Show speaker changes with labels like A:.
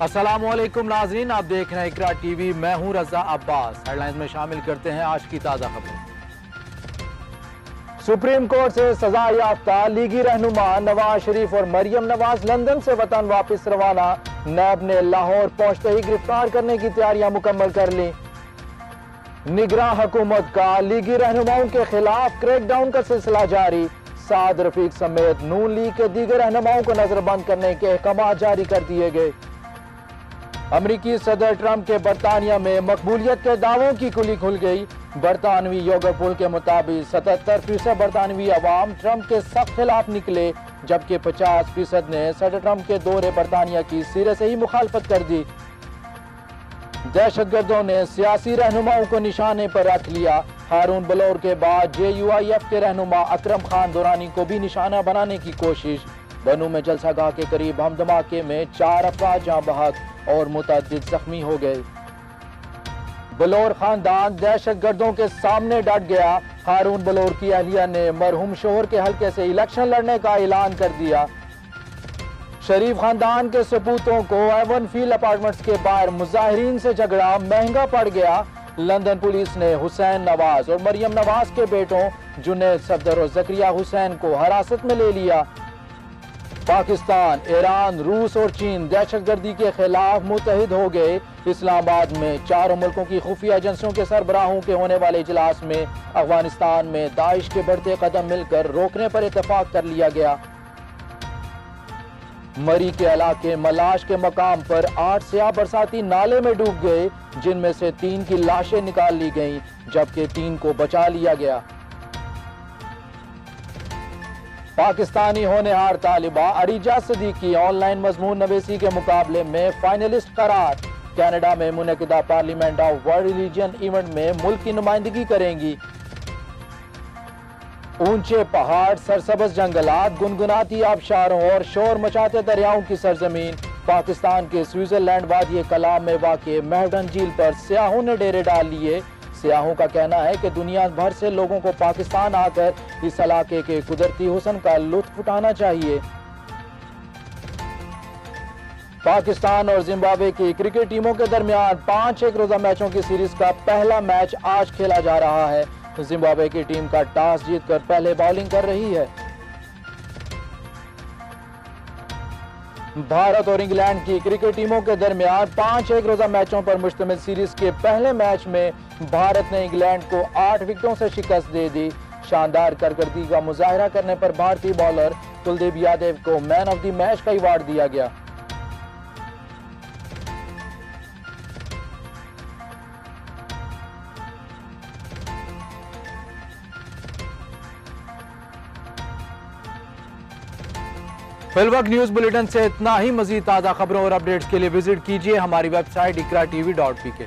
A: अस्सलामुअलैकुम नाजरीन, आप देख रहे हैं इकरा टीवी। मैं हूं रजा अब्बास। हेडलाइंस में शामिल करते हैं आज की ताजा खबरें। सुप्रीम कोर्ट से सजा याफ्ता लीगी रहनुमा नवाज शरीफ और मरियम नवाज लंदन से वतन वापस रवाना। नैब ने लाहौर पहुंचते ही गिरफ्तार करने की तैयारियां मुकम्मल कर ली। निगरान हुकूमत का लीगी रहनुमाओं के खिलाफ क्रैकडाउन का सिलसिला जारी। साद रफीक समेत नून लीग के दीगर रहनुमाओं को नजरबंद करने के अहकाम जारी कर दिए गए। अमरीकी सदर ट्रंप के बरतानिया में मकबूलियत के दावों की कुली खुल गई। बरतानवी योगा पोल के मुताबिक 77% बरतानवी अवाम ट्रंप के सख्त खिलाफ निकले, जबकि 50% ने सदर ट्रंप के दौरे बरतानिया की सिरे से ही मुखालफत कर दी। दहशतगर्दों ने सियासी रहनुमाओं को निशाने पर रख लिया। हारून बलौर के बाद JUIF के रहनुमा अकरम खान दुरानी को भी निशाना बनाने की कोशिश। बनू में जलसागाह के करीब हम धमाके में 4 अफराद जाँ बहक और मुतअद्दिद जख्मी हो गए। बलौर खानदान दहशतगर्दों के सामने डट गया। हारून बलौर की अहलिया ने मरहूम शोहर के हल्के से इलेक्शन लड़ने का ऐलान कर दिया। शरीफ खानदान के सपूतों को एवन फील्ड अपार्टमेंट्स के बाहर मुजाहिरीन से झगड़ा महंगा पड़ गया। लंदन पुलिस ने हुसैन नवाज और मरियम नवाज के बेटों जुनैद सफदर और जकरिया हुसैन को हिरासत में ले लिया। पाकिस्तान, ईरान, रूस और चीन दहशतगर्दी के खिलाफ मुत्तहिद हो गए। इस्लामाबाद में चारों मुल्कों की खुफिया एजेंसियों के सरबराहों के होने वाले इजलास में अफगानिस्तान में दाइश के बढ़ते कदम मिलकर रोकने पर इत्तेफाक कर लिया गया। मरी के इलाके मलाश के मकाम पर 8 सियाह बरसाती नाले में डूब गए, जिनमें से 3 की लाशें निकाल ली गईं, जबकि 3 को बचा लिया गया। पाकिस्तानी होनहार तालिबा अरीजा सिद्दीकी ऑनलाइन मजमून नवेसी के मुकाबले में फाइनलिस्ट करार। कनाडा में मुनक़िदा parliament of world religion event में मुल्क की नुमाइंदगी करेंगी। ऊंचे पहाड़, सरसब्ज़ जंगलात, गुनगुनाती आबशारों और शोर मचाते दरियाओं की सरजमीन। पाकिस्तान के स्विट्जरलैंड वादी कलाम में वाक़े मेहडन झील पर सियाहों ने डेरे डाल लिए। सियाहों का कहना है कि दुनिया भर से लोगों को पाकिस्तान आकर इस इलाके के कुदरती हुस्न का लुत्फ उठाना चाहिए। पाकिस्तान और जिम्बाब्वे की क्रिकेट टीमों के दरमियान 5 एक रोजा मैचों की सीरीज का पहला मैच आज खेला जा रहा है। जिम्बाब्वे की टीम का टॉस जीतकर पहले बॉलिंग कर रही है। भारत और इंग्लैंड की क्रिकेट टीमों के दरमियान 5 एक रोजा मैचों पर मुश्तमिल सीरीज के पहले मैच में भारत ने इंग्लैंड को 8 विकेटों से शिकस्त दे दी। शानदार कारकर्दगी का मुजाहरा करने पर भारतीय बॉलर कुलदीप यादव को मैन ऑफ द मैच का अवार्ड दिया गया। फिलवक्त न्यूज बुलेटिन से इतना ही। मजीद ताज़ा खबरों और अपडेट्स के लिए विजिट कीजिए हमारी वेबसाइट ikratv.pk।